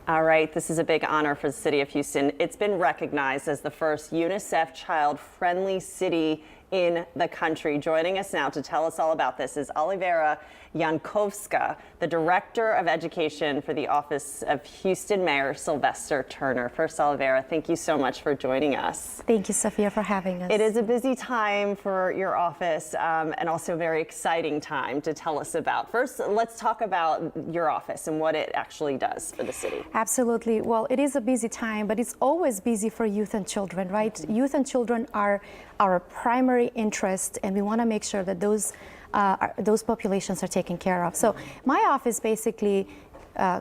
All right, this is a big honor for the city of Houston. It's been recognized as the first UNICEF child-friendly city in the country. Joining us now to tell us all about this is Olivera Jankowska, the Director of Education for the Office of Houston Mayor Sylvester Turner. First, Olivera, thank you so much for joining us. Thank you, Sophia, for having us. It is a busy time for your office and also a very exciting time to tell us about. First, let's talk about your office and what it actually does for the city. Absolutely. Well, it is a busy time, but it's always busy for youth and children, right? Mm-hmm. Youth and children are our primary interest, and we want to make sure that those populations are taken care of. So my office basically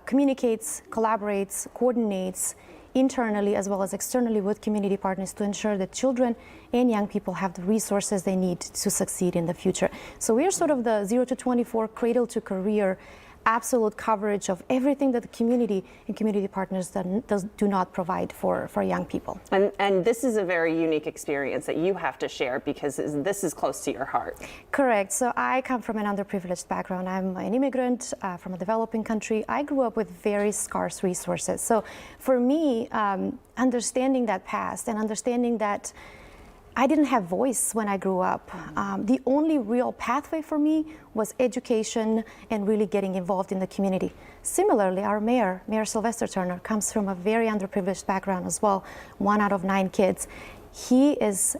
communicates, collaborates, coordinates internally as well as externally with community partners to ensure that children and young people have the resources they need to succeed in the future. So we're sort of the 0 to 24 cradle to career absolute coverage of everything that the community and community partners do not provide for young people. And this is a very unique experience that you have to share because this is close to your heart. Correct. So I come from an underprivileged background. I'm an immigrant from a developing country. I grew up with very scarce resources. So for me, understanding that past and understanding that I didn't have voice when I grew up. The only real pathway for me was education and really getting involved in the community. Similarly, our mayor, Mayor Sylvester Turner, comes from a very underprivileged background as well, 1 out of 9 kids. He is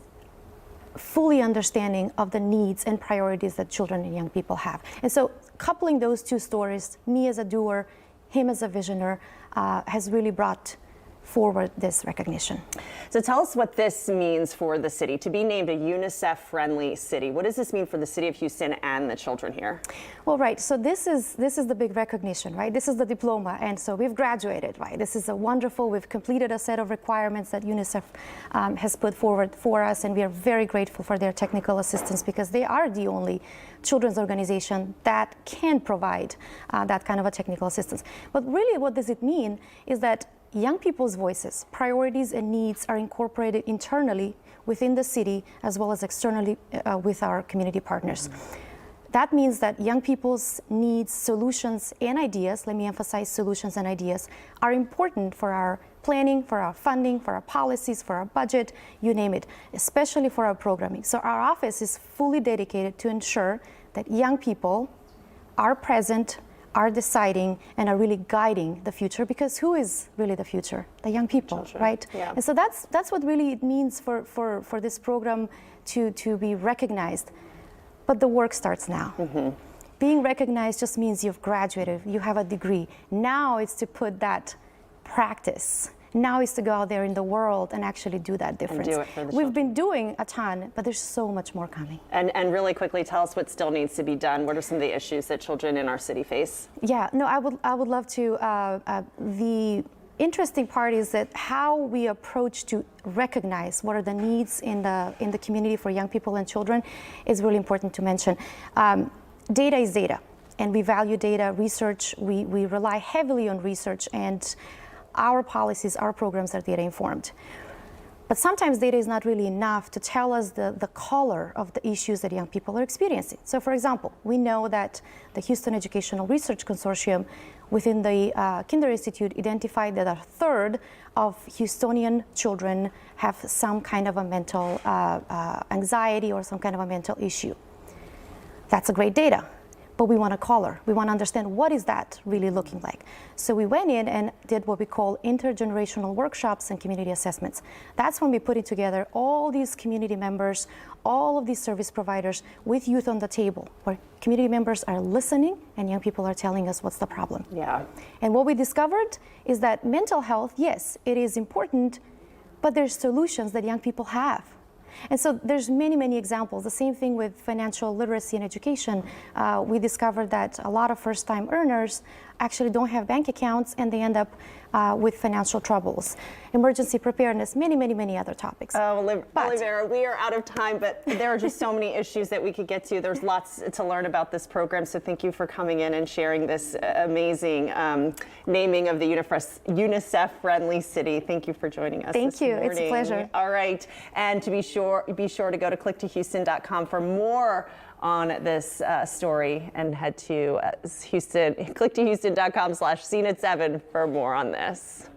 fully understanding of the needs and priorities that children and young people have. And so coupling those two stories, me as a doer, him as a visioner, has really brought forward this recognition. So tell us what this means for the city, to be named a UNICEF-friendly city. What does this mean for the city of Houston and the children here? Well, right, so this is the big recognition, right? This is the diploma, and so we've graduated, right? This is we've completed a set of requirements that UNICEF has put forward for us, and we are very grateful for their technical assistance because they are the only children's organization that can provide that kind of a technical assistance. But really, what does it mean is that young people's voices, priorities, and needs are incorporated internally within the city as well as externally with our community partners. That means that young people's needs, solutions, and ideas, let me emphasize solutions and ideas, are important for our planning, for our funding, for our policies, for our budget, you name it, especially for our programming. So our office is fully dedicated to ensure that young people are present, are deciding, and are really guiding the future, because who is really the future? The young people, children, right? Yeah. And so that's what really it means for this program to be recognized. But the work starts now. Mm-hmm. Being recognized just means you've graduated, you have a degree. Now it's to put that practice. Now is to go out there in the world and actually do that difference. And do it for the We've children. been doing a ton, but there's so much more coming. And really quickly, tell us what still needs to be done. What are some of the issues that children in our city face? Yeah, no, I would love to. The interesting part is that how we approach to recognize what are the needs in the community for young people and children is really important to mention. Data is data, and we value data. Research, we rely heavily on research, and our policies, our programs are data informed. But sometimes data is not really enough to tell us the color of the issues that young people are experiencing. So for example, we know that the Houston Educational Research Consortium within the Kinder Institute identified that 1/3 of Houstonian children have some kind of a mental anxiety or some kind of a mental issue. That's a great data. But we want a color. We want to understand what is that really looking like. So we went in and did what we call intergenerational workshops and community assessments. That's when we put it together all these community members, all of these service providers with youth on the table, where community members are listening and young people are telling us what's the problem. Yeah. And what we discovered is that mental health, yes, it is important, but there's solutions that young people have. And so there's many, many examples. The same thing with financial literacy and education. We discovered that a lot of first-time earners actually don't have bank accounts, and they end up with financial troubles. Emergency preparedness, many, many, many other topics. Olivera, we are out of time, but there are just so many issues that we could get to. There's lots to learn about this program, so thank you for coming in and sharing this amazing naming of the UNICEF-friendly city. Thank you for joining us. Thank you. It's a pleasure. All right, and to be sure to go to clicktohouston.com for more on this story, and head to Houston, click to houston.com/scene at 7 for more on this.